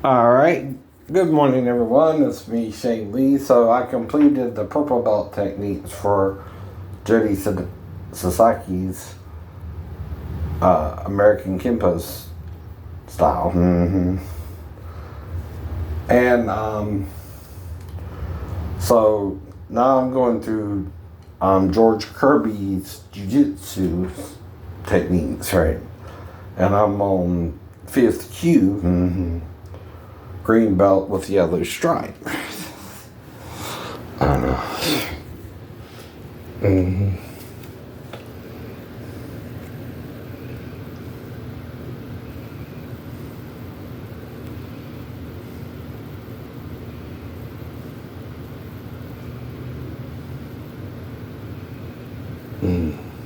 Alright, good morning everyone, it's me Shane Lee. So I completed the purple belt techniques for Jody Sasaki's American Kempo style. And so now I'm going through George Kirby's Jiu-Jitsu techniques, right? And I'm on 5th Q. Green belt with yellow stripe. I don't know.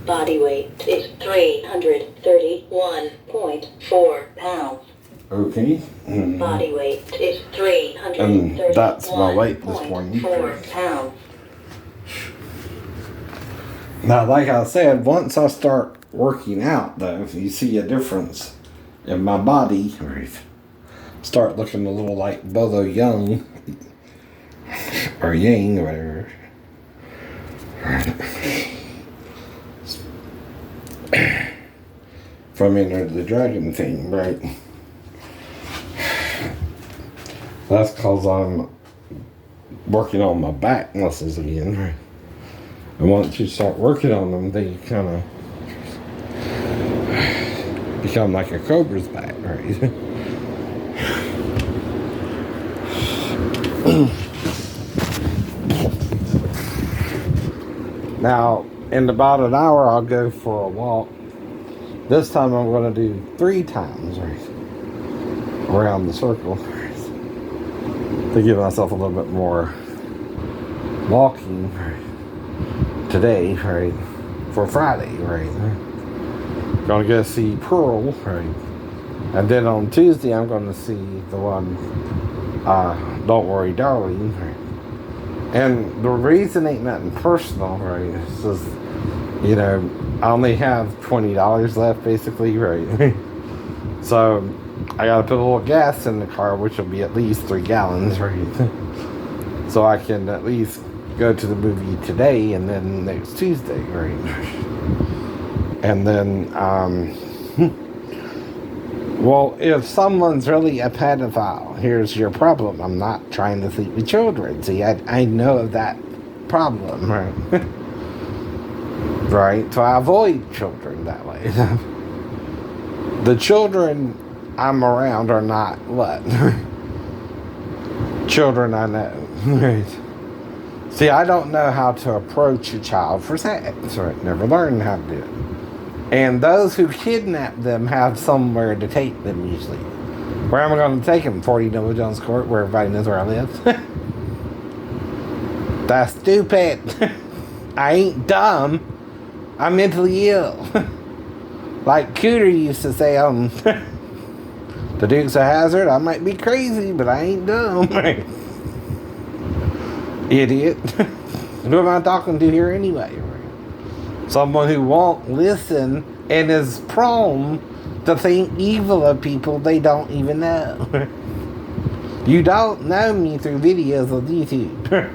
Body weight is 331.4 pounds. Okay. Body weight is 331.4 And that's my weight this morning. pounds. Now, like I said, once I start working out, though, if you see a difference in my body, start looking a little like Bolo Young or Yang or whatever. From Enter the Dragon thing, right? That's because I'm working on my back muscles again, right? And once you start working on them, they kind of become like a cobra's back, right? Now, in about an hour, I'll go for a walk. This time I'm going to do 3 times, right? Around the circle. To give myself a little bit more walking today, right? For Friday, right? Gonna go see Pearl, right? And then on Tuesday, I'm gonna see the one, Don't Worry Darling, right? And the reason ain't nothing personal, right? It's just, I only have $20 left, basically, right? So I gotta put a little gas in the car, which will be at least 3 gallons, right? So I can at least go to the movie today and then next Tuesday, right? And then, well, if someone's really a pedophile, here's your problem. I'm not trying to sleep with children. See, I know of that problem, right? Right? So I avoid children that way. The children I'm around are not what? Children I know. Right? See, I don't know how to approach a child for sex, right? Never learned how to do it. And those who kidnap them have somewhere to take them usually. Where am I going to take them? 40 Noble Jones Court, where everybody knows where I live? That's stupid. I ain't dumb. I'm mentally ill. Like Cooter used to say on The Dukes of Hazzard, I might be crazy, but I ain't dumb. Idiot. Who am I talking to here anyway? Someone who won't listen and is prone to think evil of people they don't even know. You don't know me through videos on YouTube.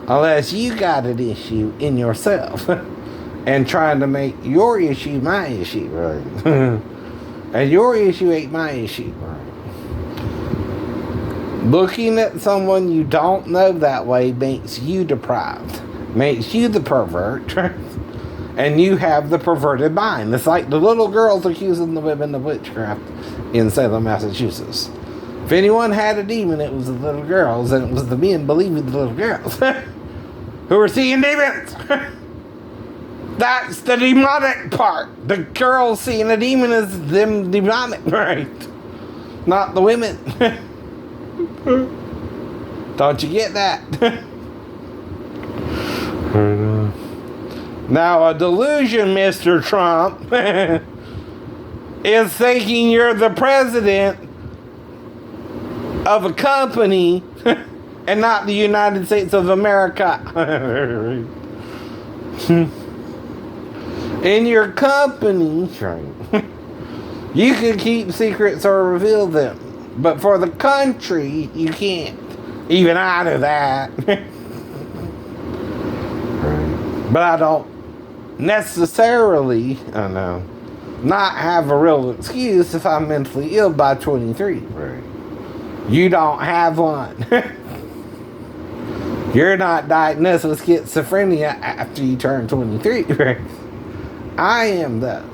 Unless you got an issue in yourself. And trying to make your issue my issue, right? And your issue ain't my issue, right? Looking at someone you don't know that way makes you deprived. Makes you the pervert. And you have the perverted mind. It's like the little girls accusing the women of witchcraft in Salem, Massachusetts. If anyone had a demon, it was the little girls, and it was the men believing the little girls who were seeing demons. That's the demonic part. The girls seeing a demon is them demonic, right? Not the women. Don't you get that? Now, a delusion, Mr. Trump, is thinking you're the president of a company and not the United States of America. In your company, you can keep secrets or reveal them. But for the country, you can't. Even I know that. But I don't necessarily, I know, not have a real excuse if I'm mentally ill by 23. Right. You don't have one. You're not diagnosed with schizophrenia after you turn 23. Right. I am, though.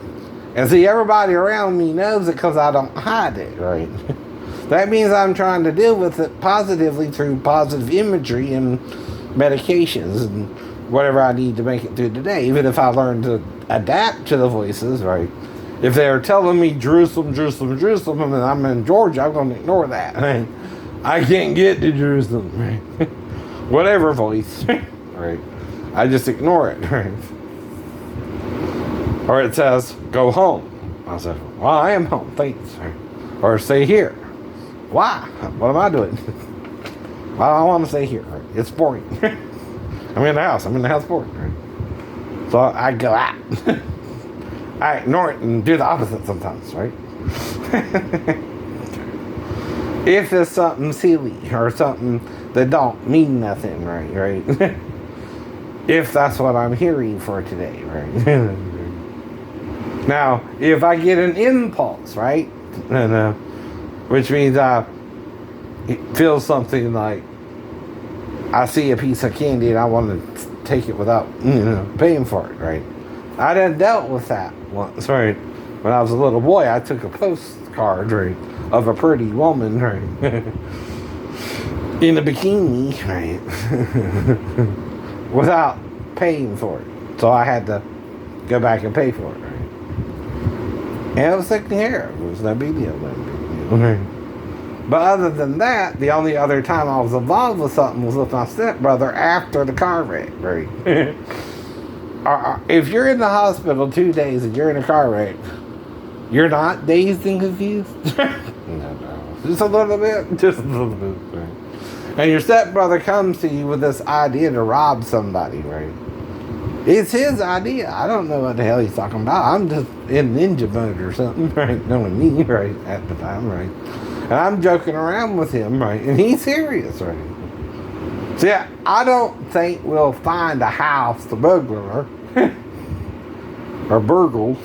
And see, everybody around me knows it because I don't hide it, right? That means I'm trying to deal with it positively through positive imagery and medications and whatever I need to make it through today. Even if I learn to adapt to the voices, right? If they're telling me Jerusalem, Jerusalem, Jerusalem, and I'm in Georgia, I'm going to ignore that. Right? I can't get to Jerusalem, right? Whatever voice, right? I just ignore it, right? Or it says, go home. I said, well, I am home, thanks. Or stay here. Why? What am I doing? Well, I want to stay here. Right? It's boring. I'm in the house. I'm in the house boring. Right? So I go out. I ignore it and do the opposite sometimes, right? If it's something silly or something that don't mean nothing, right? If that's what I'm hearing for today, right? Now, if I get an impulse, right? And, which means I feel something like I see a piece of candy and I want to take it without, paying for it, right? I done dealt with that once, right? When I was a little boy, I took a postcard, right, of a pretty woman, right, in a bikini, right, without paying for it. So I had to go back and pay for it, right? And it was taken care of. It was no big deal, right? But other than that, the only other time I was involved with something was with my stepbrother after the car wreck, right? If you're in the hospital 2 days and you're in a car wreck, you're not dazed and confused? No. Just a little bit. Just a little bit, right? And your stepbrother comes to you with this idea to rob somebody, right? It's his idea. I don't know what the hell he's talking about. I'm just in ninja mode or something, right? Knowing me, right, at the time, right? And I'm joking around with him, right? And he's serious, right? See, I don't think we'll find a house to burglar or burgle.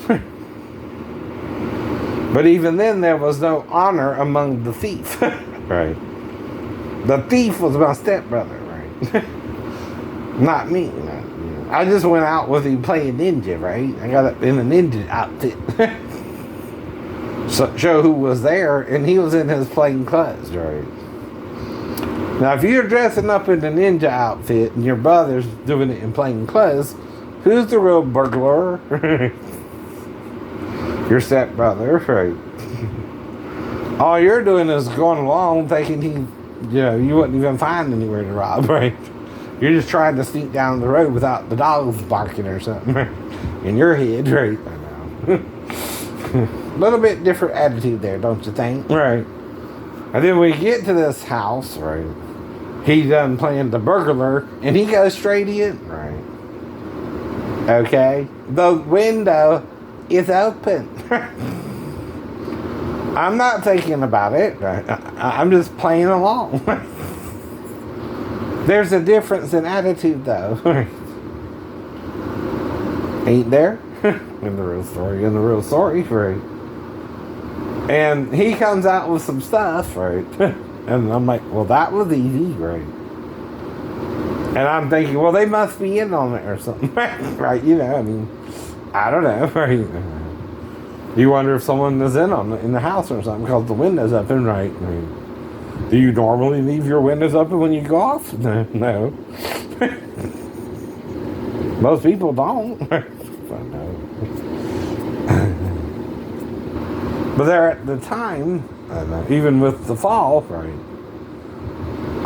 But even then, there was no honor among the thief, right? The thief was my stepbrother, right? Not me, right? I just went out with him playing ninja, right? I got up in a ninja outfit. So, show who was there, and he was in his plain clothes, right? Now, if you're dressing up in a ninja outfit and your brother's doing it in plain clothes, who's the real burglar? Your stepbrother, right? All you're doing is going along thinking you wouldn't even find anywhere to rob, right? You're just trying to sneak down the road without the dogs barking or something, right? In your head, right? I know. A little bit different attitude there, don't you think? Right. And then we get to this house, right? He's done playing the burglar, and he goes straight in, right? Okay? The window is open. I'm not thinking about it, right? I'm just playing along. There's a difference in attitude, though. Ain't there? In the real story, right? And he comes out with some stuff, right? And I'm like, well, that was easy, right? And I'm thinking, well, they must be in on it or something, right? I mean, I don't know, right? You wonder if someone is in the house or something because the window's open, right? I mean, do you normally leave your windows open when you go off? No. Most people don't. But there at the time, even with the fall, right,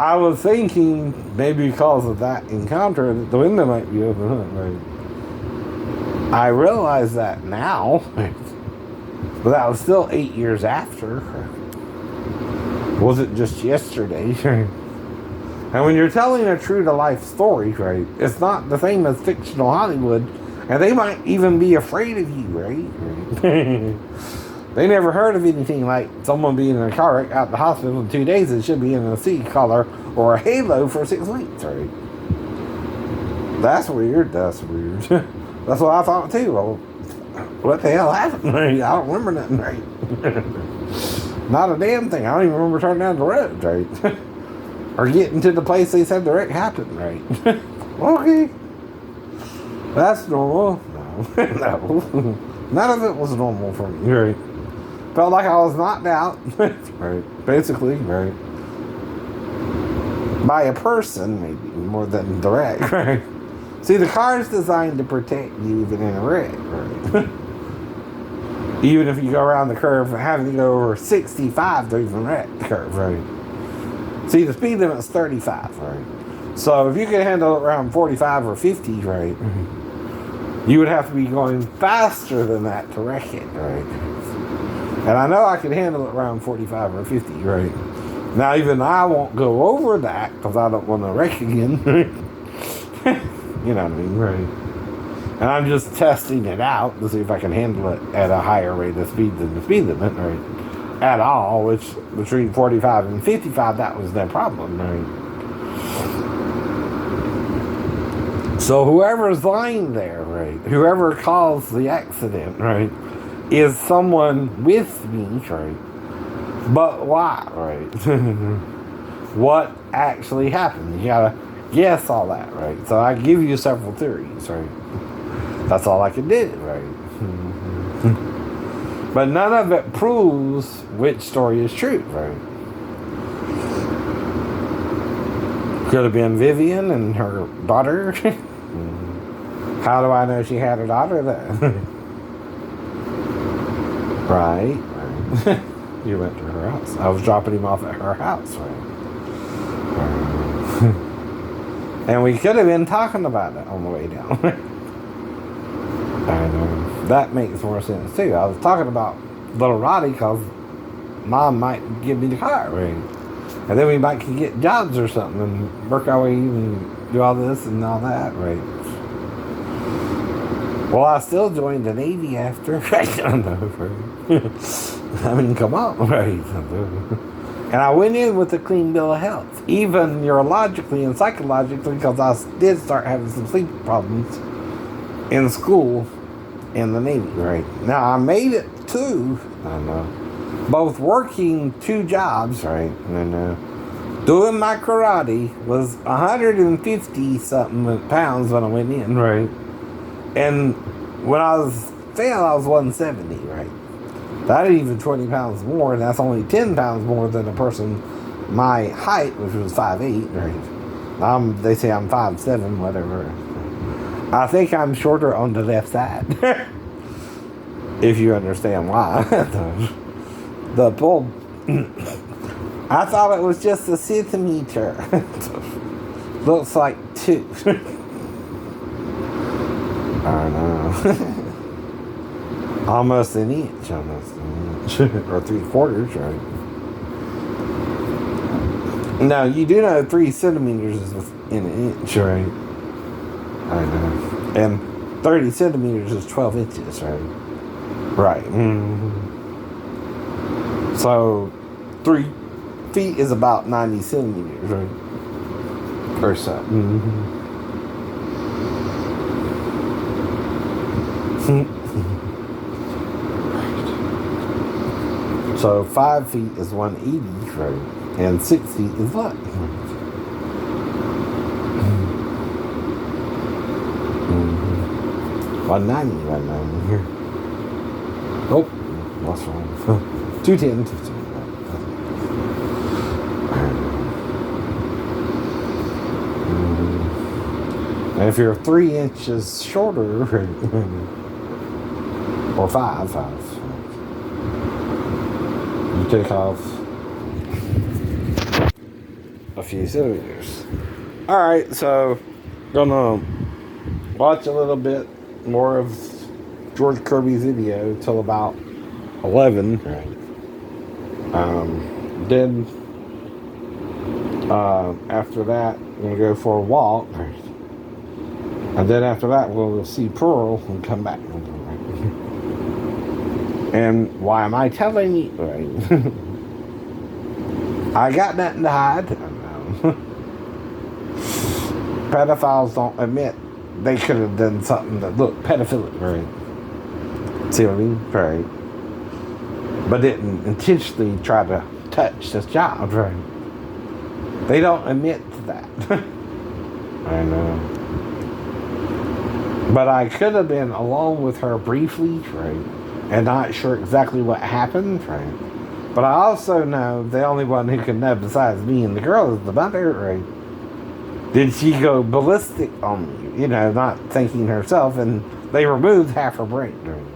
I was thinking maybe because of that encounter that the window might be open, right? I realize that now, but that was still 8 years after. Was it just yesterday? And when you're telling a true-to-life story, right, it's not the same as fictional Hollywood, and they might even be afraid of you, right? They never heard of anything like someone being in a car wreck out the hospital in 2 days and should be in a seat collar or a halo for 6 weeks, right? That's weird. That's weird. That's what I thought too. Well, what the hell happened? I don't remember nothing, right? Not a damn thing. I don't even remember turning down the road, right? Or getting to the place they said the wreck happened, right? Okay. That's normal. No. No. None of it was normal for me, right? Felt like I was knocked out, right? Basically, right? By a person, maybe, more than the wreck, right? See, the car is designed to protect you even in a wreck, right? Even if you go around the curve, having to go over 65 to even wreck the curve, right? See, the speed limit is 35, right? So if you can handle it around 45 or 50, right? You would have to be going faster than that to wreck it, right? And I know I could handle it around 45 or 50, right? Now, even I won't go over that because I don't want to wreck again, right? You know what I mean, right? And I'm just testing it out to see if I can handle it at a higher rate of speed than the speed limit, right? At all, which between 45 and 55, that was no problem, right? So whoever's lying there, right? Whoever caused the accident, right? Is someone with me, right? But why, right? What actually happened? You gotta guess all that, right? So I give you several theories, right? That's all I can do, right? But none of it proves which story is true, right? Could have been Vivian and her daughter. How do I know she had a daughter then? Right. You went to her house. I was dropping him off at her house, right? And we could have been talking about it on the way down. And that makes more sense too. I was talking about little Roddy because Mom might give me the car, right? And then we might could get jobs or something and work our way and do all this and all that, right? Well, I still joined the Navy after. I don't know, right? I mean, come on, right? And I went in with a clean bill of health, even neurologically and psychologically, because I did start having some sleep problems in school in the Navy, right? Now, I made it to, both working 2 jobs, right? And doing my karate was 150 something pounds when I went in, right? And when I was failed, I was 170, right? That ain't even 20 pounds more, and that's only 10 pounds more than a person my height, which was 5'8", right? They say I'm 5'7", whatever. I think I'm shorter on the left side. If you understand why. The bulb. I thought it was just a centimeter. Looks like 2. I know. Almost an inch. Or 3/4, right? Now, you do know 3 centimeters is in an inch, right? I know. And 30 centimeters is 12 inches, right? Right. Mm-hmm. So, 3 feet is about 90 centimeters, right? Or so. Mm-hmm. So 5 feet is 180, right? And 6 feet is what? 190, 190 here. Oh, what's wrong? 210, 210. And if you're 3 inches shorter, or 5, you take off a few centimeters. Alright, so gonna watch a little bit more of George Kirby's video till about 11. Then after that, I'm gonna go for a walk. And then after that, we'll see Pearl and come back. And why am I telling you? Right? I got nothing to hide. Pedophiles don't admit they could have done something that looked pedophilic, right? See what I mean? Right. But didn't intentionally try to touch this child, right? They don't admit to that. I know. But I could have been alone with her briefly, right? And not sure exactly what happened, right? But I also know the only one who can know besides me and the girl is the mother, right? Did she go ballistic on me? You know, not thinking herself, and they removed half her brain, right?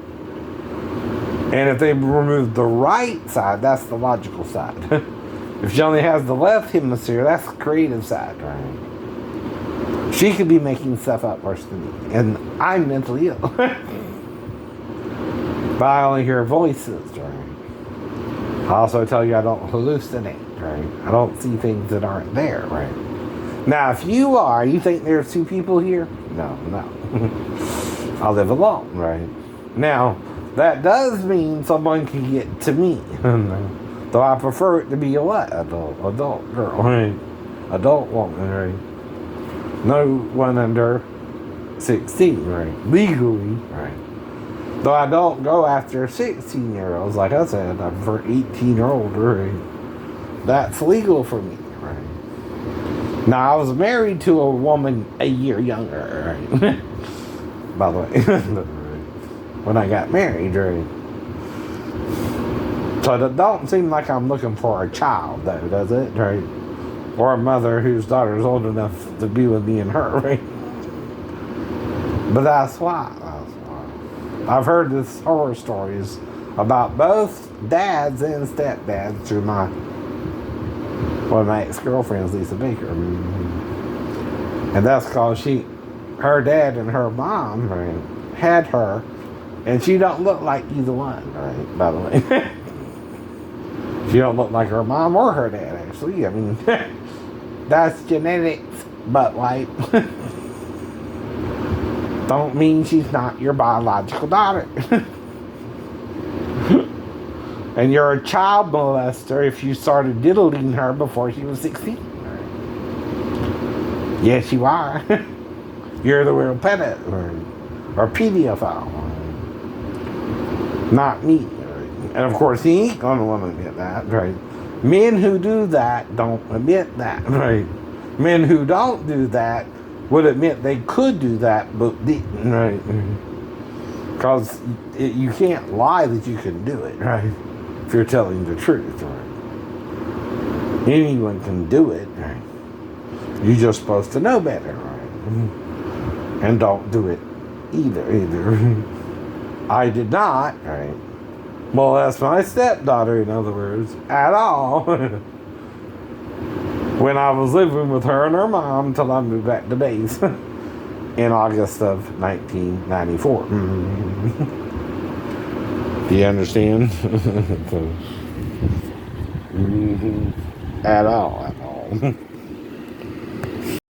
And if they removed the right side, that's the logical side. If she only has the left hemisphere, that's the creative side, right? She could be making stuff up worse than me, and I'm mentally ill. But I only hear voices, right? I also tell you I don't hallucinate, right? I don't see things that aren't there, right? Now, if you think there's two people here? No. I live alone, right? Now, that does mean someone can get to me. Though I prefer it to be a what? Adult girl, right? Adult woman, right? No one under 16, right? Legally, right? Though I don't go after 16-year-olds, like I said, I prefer 18 or older, right? That's legal for me, right? Now, I was married to a woman a year younger, right? By the way, when I got married, right? So it don't seem like I'm looking for a child, though, does it, right? Or a mother whose daughter is old enough to be with me and her, right? But that's why. I've heard this horror stories about both dads and stepdads through one of my ex-girlfriends, Lisa Baker. And that's because her dad and her mom, right, had her, and she don't look like either one, right, by the way. She don't look like her mom or her dad, actually. I mean, that's genetics, but like, don't mean she's not your biological daughter. And you're a child molester if you started diddling her before she was 16. Yes, you are. You're the real or pedophile. Not me. And of course, he ain't gonna want to admit that, right? Men who do that don't admit that, right? Men who don't do that would admit they could do that, but didn't, right? Because you can't lie that you can do it, right? If you're telling the truth, right? Anyone can do it, right? You're just supposed to know better, right? And don't do it either. I did not, right? Well, that's my stepdaughter, in other words, at all. When I was living with her and her mom until I moved back to base in August of 1994. Do you understand? At all.